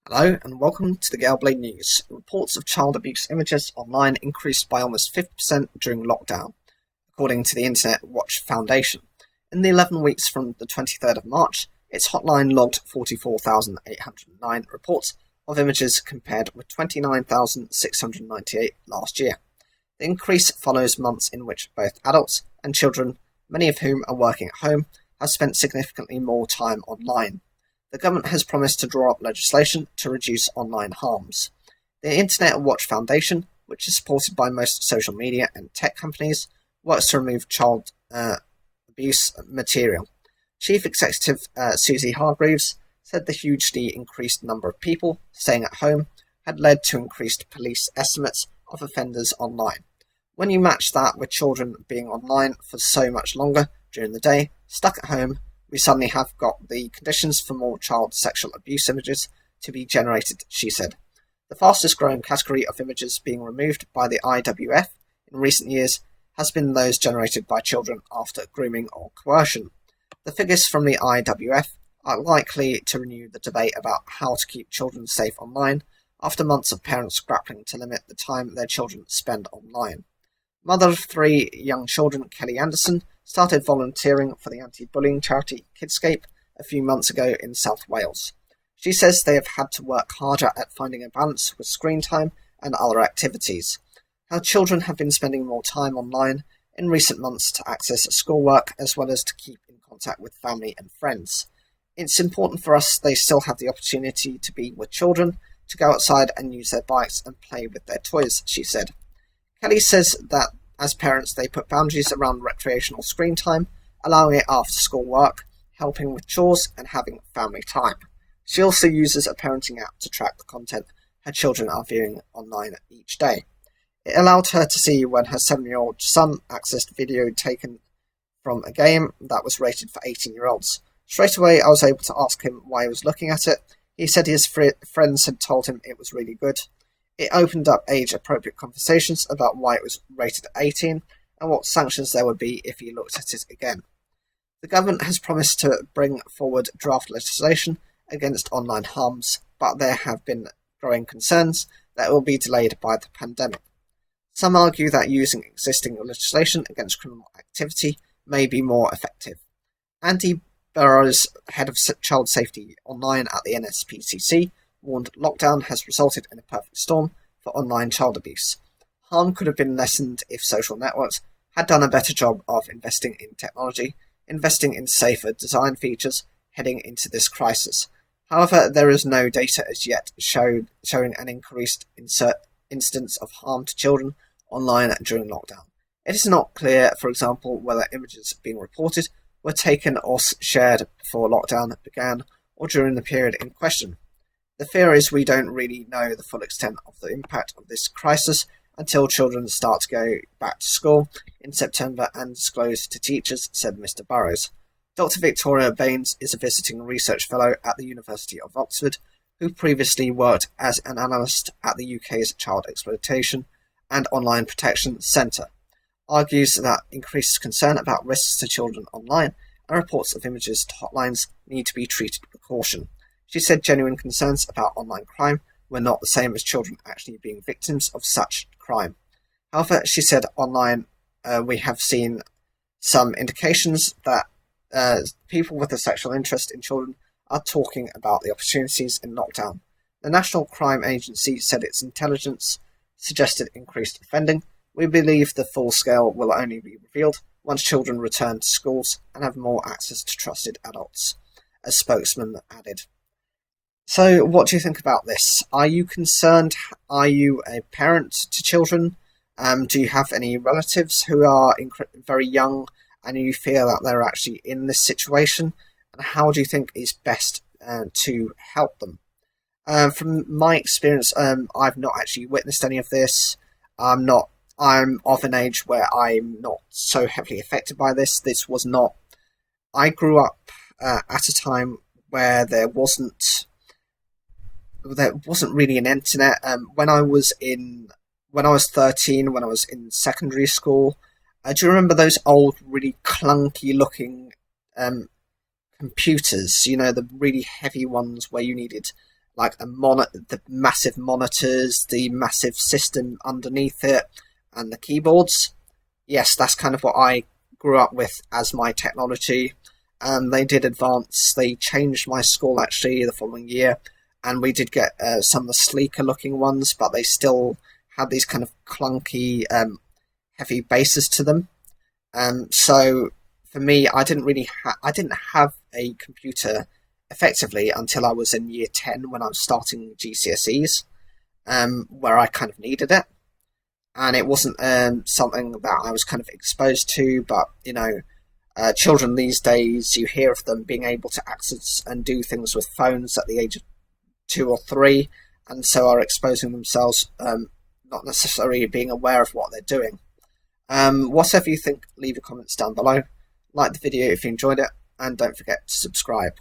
Hello and welcome to the Galblade News. Reports of child abuse images online increased by almost 50% during lockdown, according to the Internet Watch Foundation. In the 11 weeks from the 23rd of March, its hotline logged 44,809 reports of images compared with 29,698 last year. The increase follows months in which both adults and children, many of whom are working at home, have spent significantly more time online. The government has promised to draw up legislation to reduce online harms. The Internet Watch Foundation, which is supported by most social media and tech companies, works to remove child abuse material. Chief Executive Susie Hargreaves said the hugely increased number of people staying at home had led to increased police estimates of offenders online. When you match that with children being online for so much longer during the day, stuck at home, we suddenly have got the conditions for more child sexual abuse images to be generated, she said. The fastest growing category of images being removed by the IWF in recent years has been those generated by children after grooming or coercion. The figures from the IWF are likely to renew the debate about how to keep children safe online after months of parents grappling to limit the time their children spend online. Mother of three young children, Kelly Anderson, started volunteering for the anti-bullying charity Kidscape a few months ago in South Wales. She says they have had to work harder at finding a balance with screen time and other activities. Her children have been spending more time online in recent months to access schoolwork as well as to keep in contact with family and friends. It's important for us they still have the opportunity to be with children, to go outside and use their bikes and play with their toys, she said. Kelly says that as parents they put boundaries around recreational screen time, allowing it after school work, helping with chores and having family time. She also uses a parenting app to track the content her children are viewing online each day. It allowed her to see when her 7-year-old son accessed video taken from a game that was rated for 18-year-olds. Straight away I was able to ask him why he was looking at it. He said his friends had told him it was really good. It opened up age-appropriate conversations about why it was rated 18 and what sanctions there would be if he looked at it again. The government has promised to bring forward draft legislation against online harms, but there have been growing concerns that it will be delayed by the pandemic. Some argue that using existing legislation against criminal activity may be more effective. Andy Burrows, head of child safety online at the NSPCC, warned lockdown has resulted in a perfect storm for online child abuse. Harm could have been lessened if social networks had done a better job of investing in technology, investing in safer design features heading into this crisis. However, there is no data as yet showing an increased instance of harm to children online during lockdown. It is not clear, for example, whether images being reported were taken or shared before lockdown began or during the period in question. The fear is we don't really know the full extent of the impact of this crisis until children start to go back to school in September and disclose to teachers, said Mr. Burrows. Dr. Victoria Baines is a visiting research fellow at the University of Oxford, who previously worked as an analyst at the UK's Child Exploitation and Online Protection Centre. Argues that increased concern about risks to children online and reports of images to hotlines need to be treated with caution. She said genuine concerns about online crime were not the same as children actually being victims of such crime. However, she said online we have seen some indications that people with a sexual interest in children are talking about the opportunities in lockdown. The National Crime Agency said its intelligence suggested increased offending. We believe the full scale will only be revealed once children return to schools and have more access to trusted adults, a spokesman added. So what do you think about this? Are you concerned? Are you a parent to children? Do you have any relatives who are very young and you feel that they're actually in this situation? And how do you think is best to help them? From my experience, I've not actually witnessed any of this. I'm of an age where I'm not so heavily affected by this. I grew up at a time where there wasn't really an internet. When I was 13, when I was in secondary school, do you remember those old, really clunky looking computers? You know, the really heavy ones where you needed like the massive monitors, the massive system underneath it, and the keyboards. Yes, that's kind of what I grew up with as my technology. And they did advance. They changed my school actually the following year, and we did get some of the sleeker looking ones, but they still had these kind of clunky, heavy bases to them. So for me, I didn't have a computer effectively until I was in year 10 when I was starting GCSEs, where I kind of needed it. And it wasn't something that I was kind of exposed to, but, you know, children these days, you hear of them being able to access and do things with phones at the age of 2 or 3, and so are exposing themselves, not necessarily being aware of what they're doing. Whatever you think, leave your comments down below. Like the video if you enjoyed it, and don't forget to subscribe.